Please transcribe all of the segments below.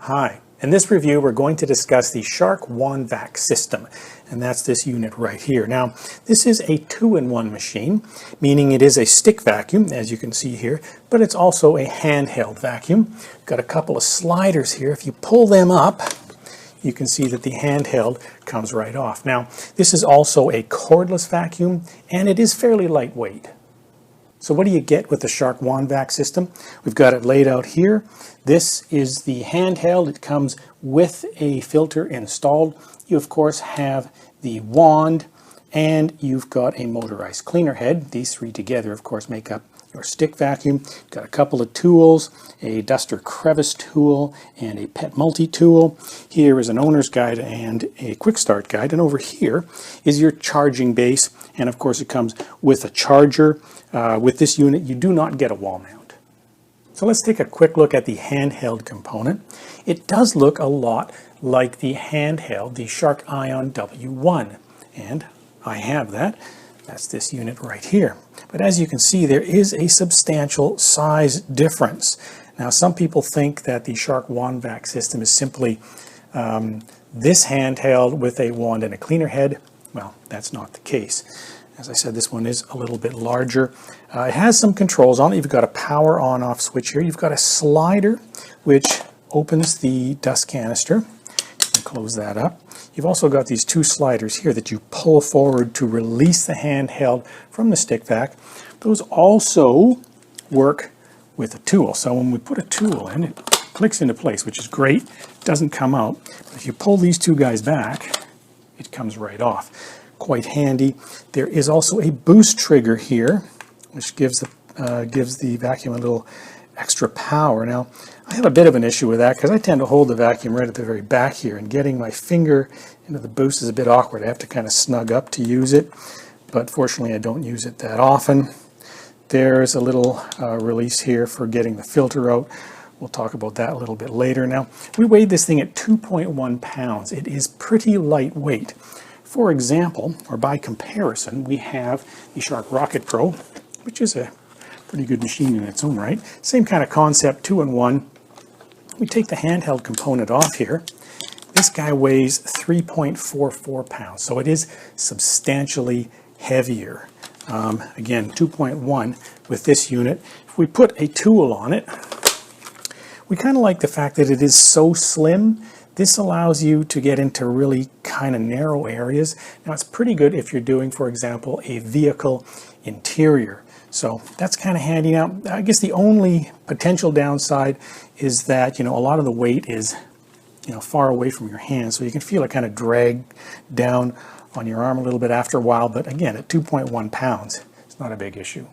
Hi, in this review we're going to discuss the Shark WANDVAC system, and that's this unit right here. Now this is a two-in-one machine, meaning it is a stick vacuum, as you can see here, but it's also a handheld vacuum. Got a couple of sliders here. If you pull them up, you can see that the handheld comes right off. Now this is also a cordless vacuum, and it is fairly lightweight. So what do you get with the Shark WANDVAC system? We've got it laid out here. This is the handheld. It comes with a filter installed. You of course have the wand, and you've got a motorized cleaner head. These three together of course make up your stick vacuum. Got a couple of tools, a duster crevice tool and a pet multi-tool. Here is an owner's guide and a quick start guide, and over here is your charging base, and of course it comes with a charger. With this unit you do not get a wall mount. So let's take a quick look at the handheld component. It does look a lot like the handheld, the Shark Ion W1, and I have that. That's this unit right here. But as you can see, there is a substantial size difference. Now some people think that the Shark WANDVAC system is simply this handheld with a wand and a cleaner head. Well, that's not the case. As I said, this one is a little bit larger. It has some controls on it. You've got a power on-off switch here. You've got a slider which opens the dust canister. You can close that up. You've also got these two sliders here that you pull forward to release the handheld from the stick vac. Those also work with a tool. So when we put a tool in, it clicks into place, which is great. It doesn't come out. But if you pull these two guys back, it comes right off. Quite handy. There is also a boost trigger here, which gives the vacuum a little extra power. Now, I have a bit of an issue with that because I tend to hold the vacuum right at the very back here, and getting my finger into the boost is a bit awkward. I have to kind of snug up to use it, but fortunately I don't use it that often. There's a little release here for getting the filter out. We'll talk about that a little bit later. Now, we weighed this thing at 2.1 pounds. It is pretty lightweight. For example, or by comparison, we have the Shark Rocket Pro, which is a pretty good machine in its own right. Same kind of concept, two-in-one. We take the handheld component off here. This guy weighs 3.44 pounds, so it is substantially heavier. Again, 2.1 with this unit. If we put a tool on it, we kind of like the fact that it is so slim. This allows you to get into really kind of narrow areas. Now it's pretty good if you're doing, for example, a vehicle interior. So that's kind of handy. Now, I guess the only potential downside is that, a lot of the weight is, far away from your hand. So you can feel it kind of drag down on your arm a little bit after a while. But again, at 2.1 pounds, it's not a big issue.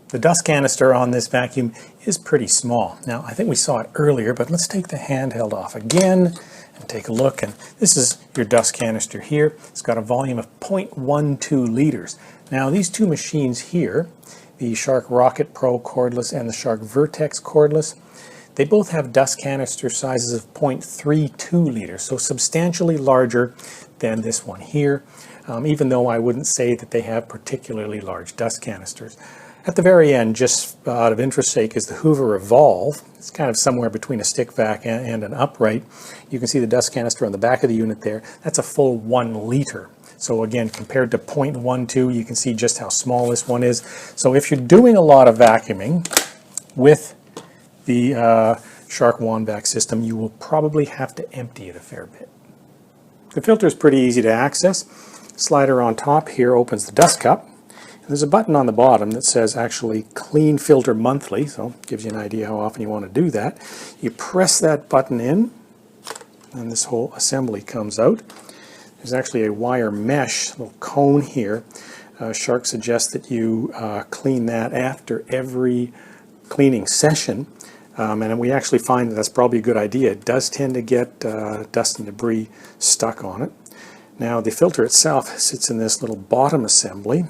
The dust canister on this vacuum is pretty small. Now, I think we saw it earlier, but let's take the handheld off again and take a look. And this is your dust canister here. It's got a volume of 0.12 liters. Now, these two machines here, the Shark Rocket Pro cordless and the Shark Vertex cordless, they both have dust canister sizes of 0.32 liters, so substantially larger than this one here, even though I wouldn't say that they have particularly large dust canisters. At the very end, just out of interest sake, is the Hoover Evolve. It's kind of somewhere between a stick vac and an upright. You can see the dust canister on the back of the unit there. That's a full 1 liter. So again, compared to 0.12, you can see just how small this one is. So if you're doing a lot of vacuuming with the Shark WANDVAC system, you will probably have to empty it a fair bit. The filter is pretty easy to access. Slider on top here opens the dust cup. There's a button on the bottom that says actually clean filter monthly, so it gives you an idea how often you want to do that. You press that button in and this whole assembly comes out. There's actually a wire mesh little cone here. Shark suggests that you clean that after every cleaning session, and we actually find that that's probably a good idea. It does tend to get dust and debris stuck on it. Now the filter itself sits in this little bottom assembly.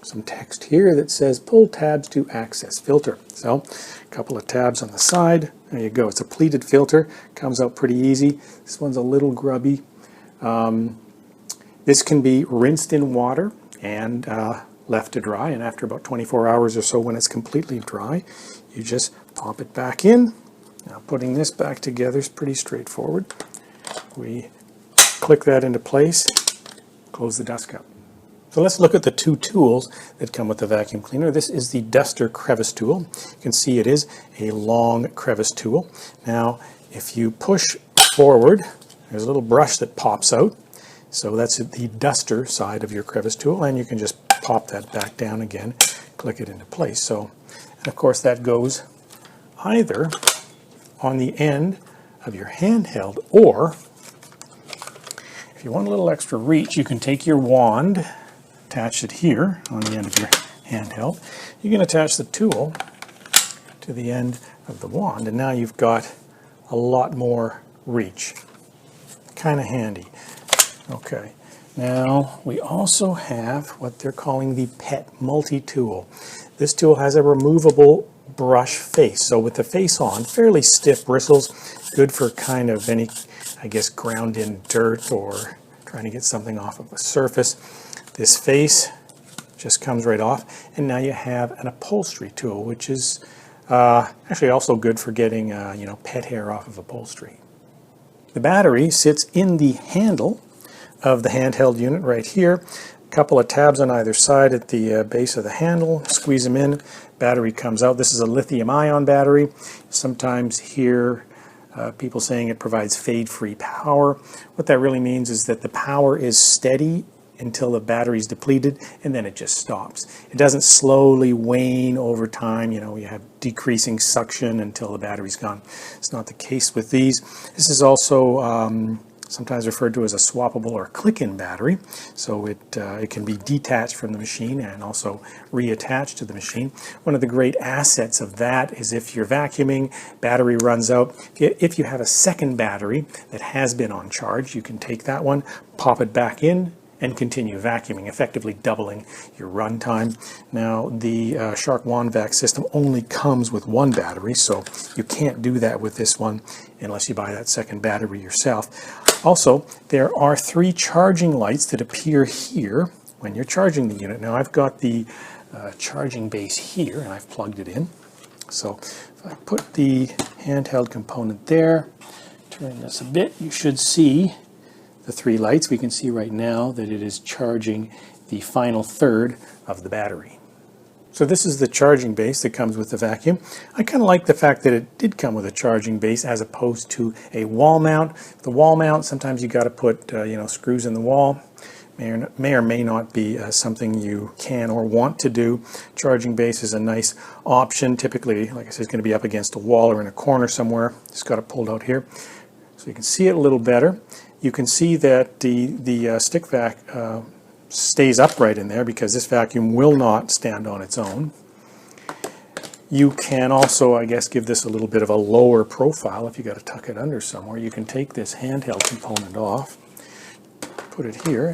Some text here that says pull tabs to access filter. So a couple of tabs on the side. There you go. It's a pleated filter. Comes out pretty easy. This one's a little grubby. This can be rinsed in water and left to dry, and after about 24 hours or so, when it's completely dry, you just pop it back in Now putting this back together is pretty straightforward. We click that into place, close the dust cup. So let's look at the two tools that come with the vacuum cleaner. This is the Duster Crevice tool. You can see it is a long crevice tool. Now if you push forward, there's a little brush that pops out. So that's the duster side of your crevice tool, and you can just pop that back down again, click it into place. So, and of course that goes either on the end of your handheld, or if you want a little extra reach, you can take your wand, attach it here on the end of your handheld. You can attach the tool to the end of the wand, and now you've got a lot more reach. Kind of handy. Okay, now we also have what they're calling the Pet Multi-Tool. This tool has a removable brush face. So with the face on, fairly stiff bristles, good for kind of any, I guess, ground in dirt or trying to get something off of a surface. This face just comes right off, and now you have an upholstery tool, which is actually also good for getting pet hair off of upholstery. The battery sits in the handle of the handheld unit right here. A couple of tabs on either side at the base of the handle. Squeeze them in, battery comes out. This is a lithium-ion battery. Sometimes hear people saying it provides fade-free power. What that really means is that the power is steady until the battery is depleted, and then it just stops. It doesn't slowly wane over time. You have decreasing suction until the battery's gone. It's not the case with these. This is also sometimes referred to as a swappable or click-in battery. So it can be detached from the machine and also reattached to the machine. One of the great assets of that is if you're vacuuming, battery runs out. If you have a second battery that has been on charge, you can take that one, pop it back in, and continue vacuuming, effectively doubling your runtime. Now, the Shark WANDVAC system only comes with one battery, so you can't do that with this one unless you buy that second battery yourself. Also, there are 3 charging lights that appear here when you're charging the unit. Now, I've got the charging base here, and I've plugged it in. So if I put the handheld component there, turn this a bit, you should see the 3 lights. We can see right now that it is charging the final third of the battery. So this is the charging base that comes with the vacuum. I kind of like the fact that it did come with a charging base as opposed to a wall mount. The wall mount, sometimes you got to put screws in the wall. May or may not be something you can or want to do. Charging base is a nice option. Typically, like I said, it's going to be up against a wall or in a corner somewhere. Just got it pulled out here so you can see it a little better. You can see that the stick vac stays upright in there because this vacuum will not stand on its own. You can also, I guess, give this a little bit of a lower profile if you got to tuck it under somewhere. You can take this handheld component off, put it here,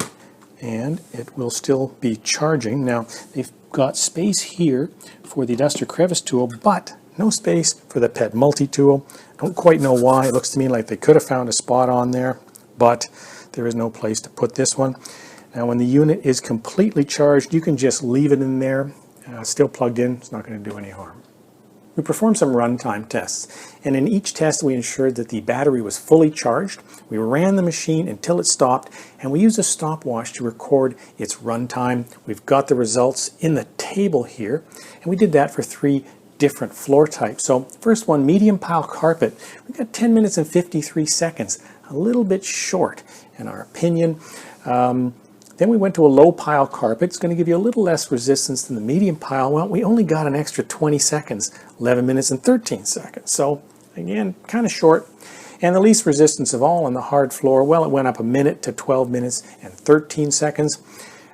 and it will still be charging. Now, they've got space here for the Duster Crevice tool, but no space for the Pet Multi-tool. Don't quite know why. It looks to me like they could have found a spot on there, but there is no place to put this one. Now when the unit is completely charged, you can just leave it in there, still plugged in. It's not going to do any harm. We performed some runtime tests, and in each test we ensured that the battery was fully charged. We ran the machine until it stopped, and we used a stopwatch to record its runtime. We've got the results in the table here, and we did that for 3 different floor types. So first one, medium pile carpet, we got 10 minutes and 53 seconds, a little bit short in our opinion. Then we went to a low pile carpet. It's going to give you a little less resistance than the medium pile. Well, we only got an extra 20 seconds, 11 minutes and 13 seconds. So again, kind of short. And the least resistance of all on the hard floor, well, it went up a minute to 12 minutes and 13 seconds.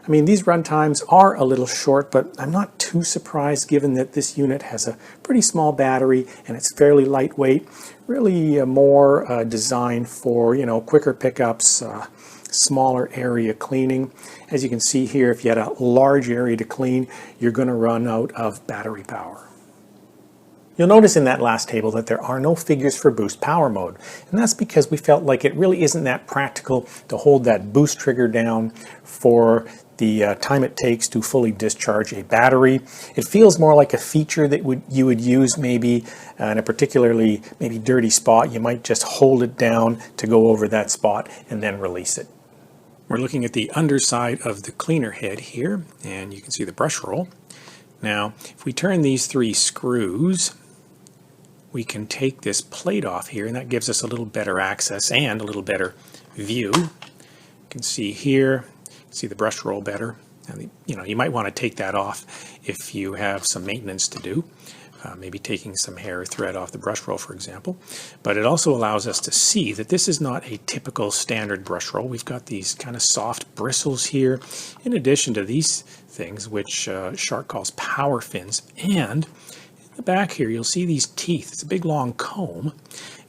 I mean, these run times are a little short, but I'm not too surprised given that this unit has a pretty small battery and it's fairly lightweight, really more designed for, quicker pickups, smaller area cleaning. As you can see here, if you had a large area to clean, you're going to run out of battery power. You'll notice in that last table that there are no figures for boost power mode, and that's because we felt like it really isn't that practical to hold that boost trigger down for the time it takes to fully discharge a battery. It feels more like a feature that you would use maybe in a particularly maybe dirty spot. You might just hold it down to go over that spot and then release it. We're looking at the underside of the cleaner head here, and you can see the brush roll. Now, if we turn these 3 screws, we can take this plate off here, and that gives us a little better access and a little better view. You can see here, see the brush roll better. And you might want to take that off if you have some maintenance to do, maybe taking some hair or thread off the brush roll, for example. But it also allows us to see that this is not a typical standard brush roll. We've got these kind of soft bristles here, in addition to these things, which Shark calls power fins. And in the back here, you'll see these teeth. It's a big long comb,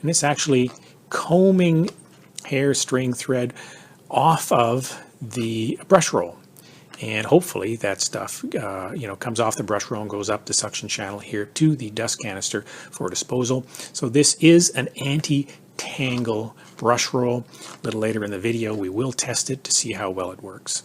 and it's actually combing hair, string, thread off of the brush roll. And hopefully that stuff comes off the brush roll and goes up the suction channel here to the dust canister for disposal. So this is an anti-tangle brush roll. A little later in the video we will test it to see how well it works.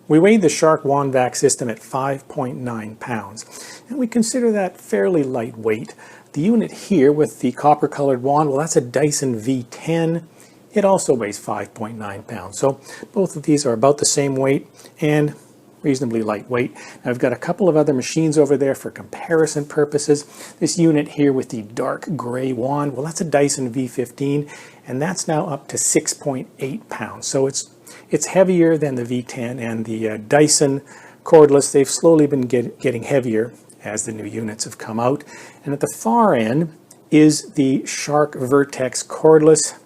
We weighed the Shark WANDVAC system at 5.9 pounds, and we consider that fairly lightweight. The unit here with the copper colored wand, well, that's a Dyson V10. It also weighs 5.9 pounds. So both of these are about the same weight and reasonably lightweight. Now I've got a couple of other machines over there for comparison purposes. This unit here with the dark gray wand, well, that's a Dyson V15, and that's now up to 6.8 pounds. So it's heavier than the V10, and the Dyson cordless, they've slowly been getting heavier as the new units have come out. And at the far end is the Shark Vertex cordless.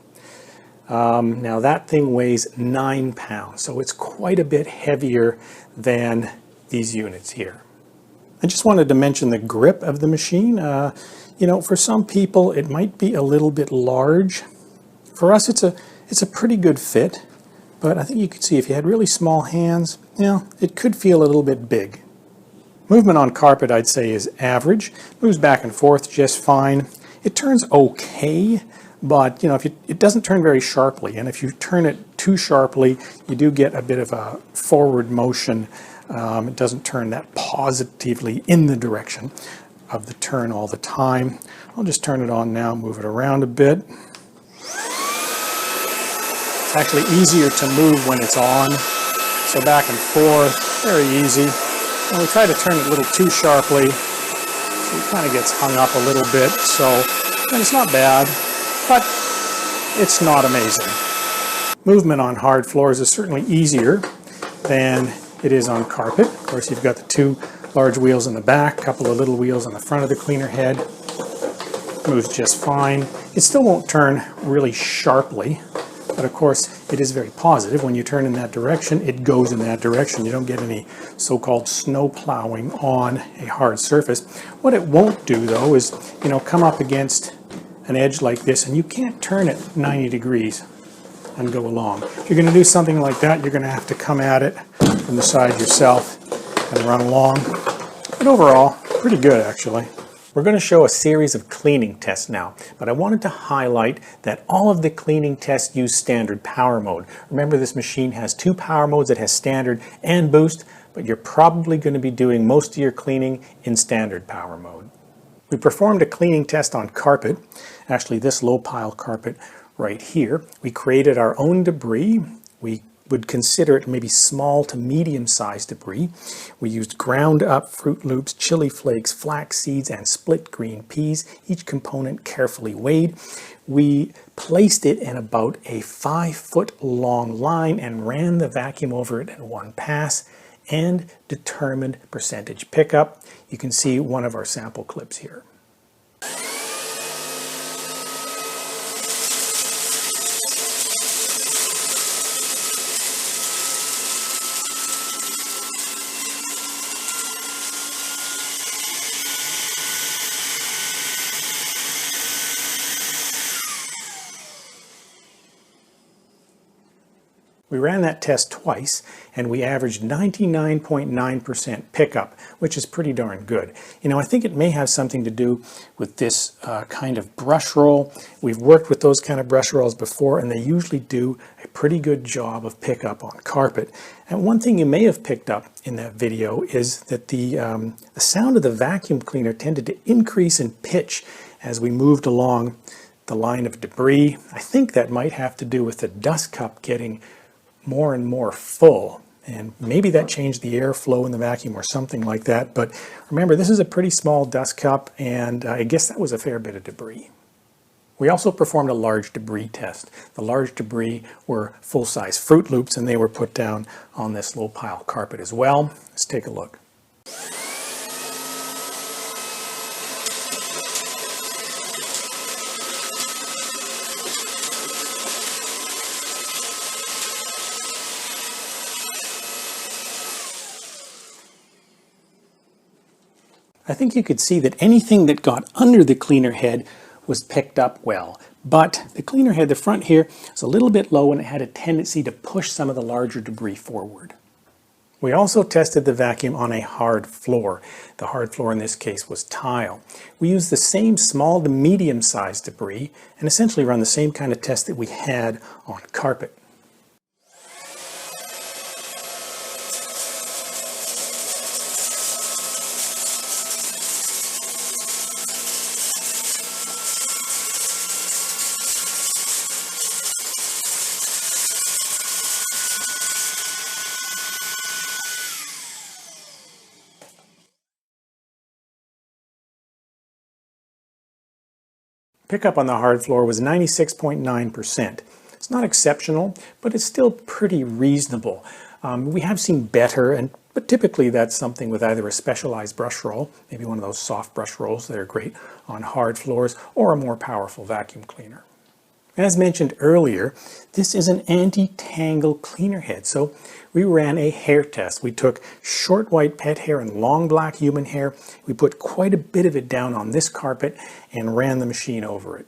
Now that thing weighs 9 pounds, so it's quite a bit heavier than these units here. I just wanted to mention the grip of the machine. For some people it might be a little bit large. For us it's a pretty good fit, but I think you could see if you had really small hands, it could feel a little bit big. Movement on carpet I'd say is average. Moves back and forth just fine. It turns okay. But if it doesn't turn very sharply, and if you turn it too sharply, you do get a bit of a forward motion. It doesn't turn that positively in the direction of the turn all the time. I'll just turn it on now, move it around a bit. It's actually easier to move when it's on, so back and forth, very easy. When we try to turn it a little too sharply, so it kind of gets hung up a little bit, and it's not bad. But it's not amazing. Movement on hard floors is certainly easier than it is on carpet. Of course, you've got the 2 large wheels in the back, a couple of little wheels on the front of the cleaner head. Moves just fine. It still won't turn really sharply, but of course it is very positive. When you turn in that direction, it goes in that direction. You don't get any so-called snow plowing on a hard surface. What it won't do though is, come up against an edge like this, and you can't turn it 90 degrees and go along. If you're going to do something like that, you're going to have to come at it from the side yourself and run along. But overall, pretty good actually. We're going to show a series of cleaning tests now, but I wanted to highlight that all of the cleaning tests use standard power mode. Remember, this machine has 2 power modes. It has standard and boost, but you're probably going to be doing most of your cleaning in standard power mode. We performed a cleaning test on carpet, actually this low pile carpet right here. We created our own debris. We would consider it maybe small to medium sized debris. We used ground up Fruit Loops, chili flakes, flax seeds, and split green peas, each component carefully weighed. We placed it in about a 5-foot long line and ran the vacuum over it in one pass and determined percentage pickup. You can see one of our sample clips here. We ran that test twice, and we averaged 99.9% pickup, which is pretty darn good. You know, I think it may have something to do with this kind of brush roll. We've worked with those kind of brush rolls before, and they usually do a pretty good job of pickup on carpet. And one thing you may have picked up in that video is that the sound of the vacuum cleaner tended to increase in pitch as we moved along the line of debris. I think that might have to do with the dust cup getting more and more full, and maybe that changed the airflow in the vacuum or something like that. But remember, this is a pretty small dust cup, and I guess that was a fair bit of debris. We also performed a large debris test. The large debris were full-size Fruit Loops, and they were put down on this low pile carpet as well. Let's take a look. I think you could see that anything that got under the cleaner head was picked up well, but the cleaner head, the front here, is a little bit low and it had a tendency to push some of the larger debris forward. We also tested the vacuum on a hard floor. The hard floor in this case was tile. We used the same small to medium-sized debris and essentially run the same kind of test that we had on carpet. Pickup on the hard floor was 96.9%. It's not exceptional, but it's still pretty reasonable. We have seen better, but typically that's something with either a specialized brush roll, maybe one of those soft brush rolls that are great on hard floors, or a more powerful vacuum cleaner. As mentioned earlier, this is an anti-tangle cleaner head, so we ran a hair test. We took short white pet hair and long black human hair. We put quite a bit of it down on this carpet and ran the machine over it.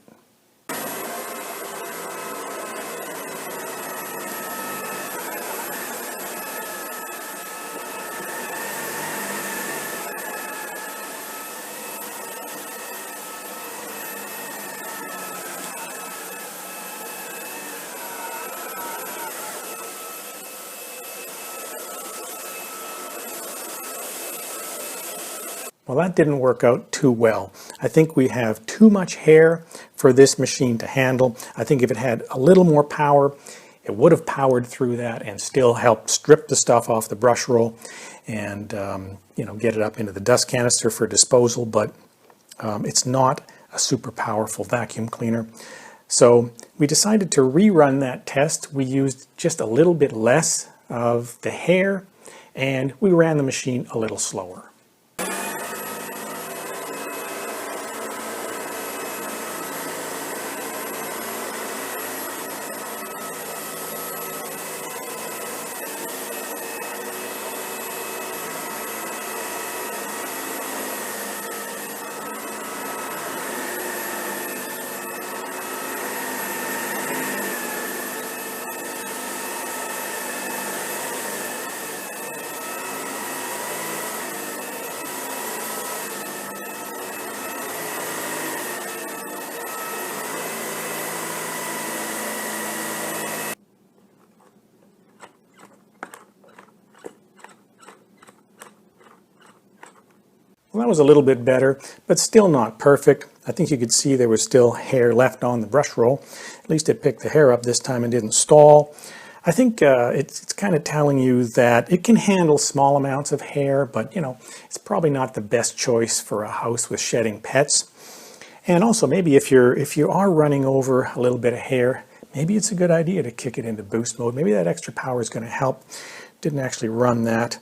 Well, that didn't work out too well. I think we have too much hair for this machine to handle. I think if it had a little more power, it would have powered through that and still helped strip the stuff off the brush roll and get it up into the dust canister for disposal, but it's not a super powerful vacuum cleaner. So we decided to rerun that test. We used just a little bit less of the hair and we ran the machine a little slower. Well, that was a little bit better, but still not perfect. I think you could see there was still hair left on the brush roll. At least it picked the hair up this time and didn't stall. I think it's kind of telling you that it can handle small amounts of hair, but it's probably not the best choice for a house with shedding pets. And also maybe if you are running over a little bit of hair, maybe it's a good idea to kick it into boost mode. Maybe that extra power is going to help. Didn't actually run that.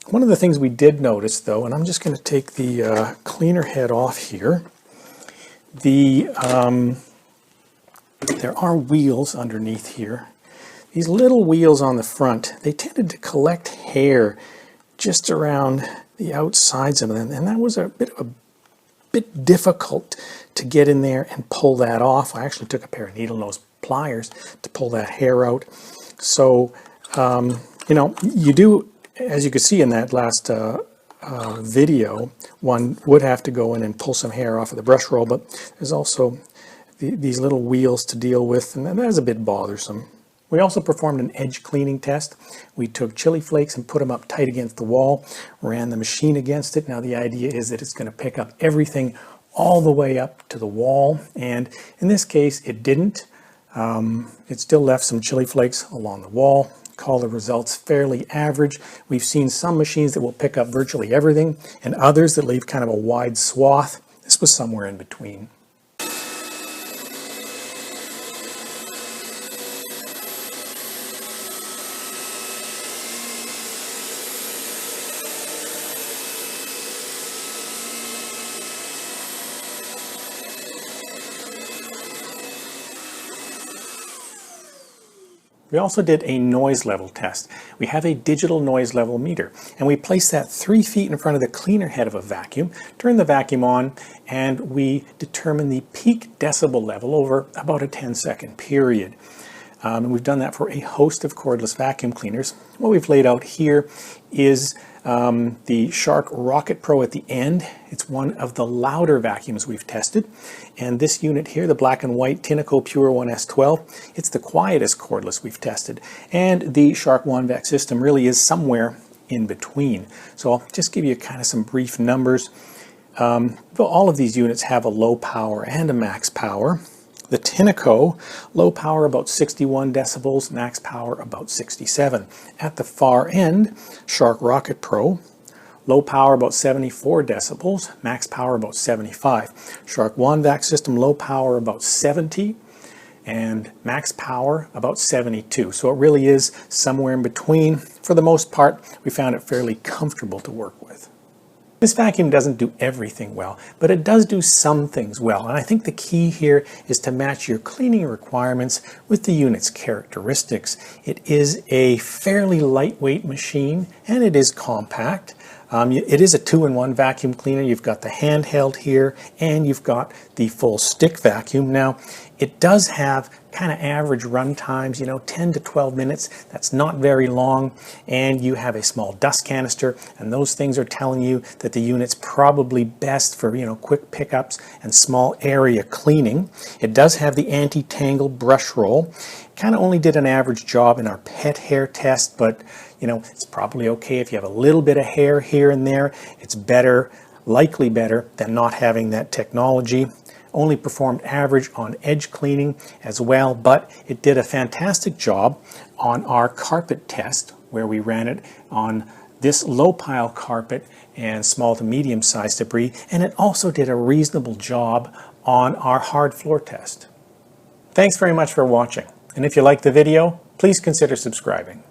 One of the things we did notice though, and I'm just going to take the cleaner head off here, there are wheels underneath here. These little wheels on the front, they tended to collect hair just around the outsides of them, and that was a bit difficult to get in there and pull that off. I actually took a pair of needle nose pliers to pull that hair out. So, you know, you do, as you could see in that last video, one would have to go in and pull some hair off of the brush roll, but there's also these little wheels to deal with, and that is a bit bothersome. We also performed an edge cleaning test. We took chili flakes and put them up tight against the wall, ran the machine against it. Now the idea is that it's going to pick up everything all the way up to the wall, and in this case it didn't. It still left some chili flakes along the wall. Call the results fairly average. We've seen some machines that will pick up virtually everything and others that leave kind of a wide swath. This was somewhere in between. We also did a noise level test. We have a digital noise level meter, and we place that 3 feet in front of the cleaner head of a vacuum, turn the vacuum on, and we determine the peak decibel level over about a 10-second period. And we've done that for a host of cordless vacuum cleaners. What we've laid out here is the Shark Rocket Pro at the end. It's one of the louder vacuums we've tested. And this unit here, the black and white Tineco Pure 1S12, it's the quietest cordless we've tested. And the Shark WANDVAC system really is somewhere in between. So I'll just give you kind of some brief numbers. All of these units have a low power and a max power. The Tineco, low power about 61 decibels, max power about 67. At the far end, Shark Rocket Pro, low power about 74 decibels, max power about 75. Shark WANDVAC system, low power about 70, and max power about 72. So it really is somewhere in between. For the most part, we found it fairly comfortable to work with. This vacuum doesn't do everything well, but it does do some things well, and I think the key here is to match your cleaning requirements with the unit's characteristics. It is a fairly lightweight machine, and it is compact. It is a 2-in-1 vacuum cleaner. You've got the handheld here, and you've got the full stick vacuum. Now, it does have kind of average run times, you know, 10 to 12 minutes. That's not very long, and you have a small dust canister, and those things are telling you that the unit's probably best for, you know, quick pickups and small area cleaning. It does have the anti-tangle brush roll. Kind of only did an average job in our pet hair test, but you know, it's probably okay if you have a little bit of hair here and there. It's better, likely better, than not having that technology. Only performed average on edge cleaning as well, but it did a fantastic job on our carpet test, where we ran it on this low pile carpet and small to medium sized debris, and it also did a reasonable job on our hard floor test. Thanks very much for watching, and if you liked the video, please consider subscribing.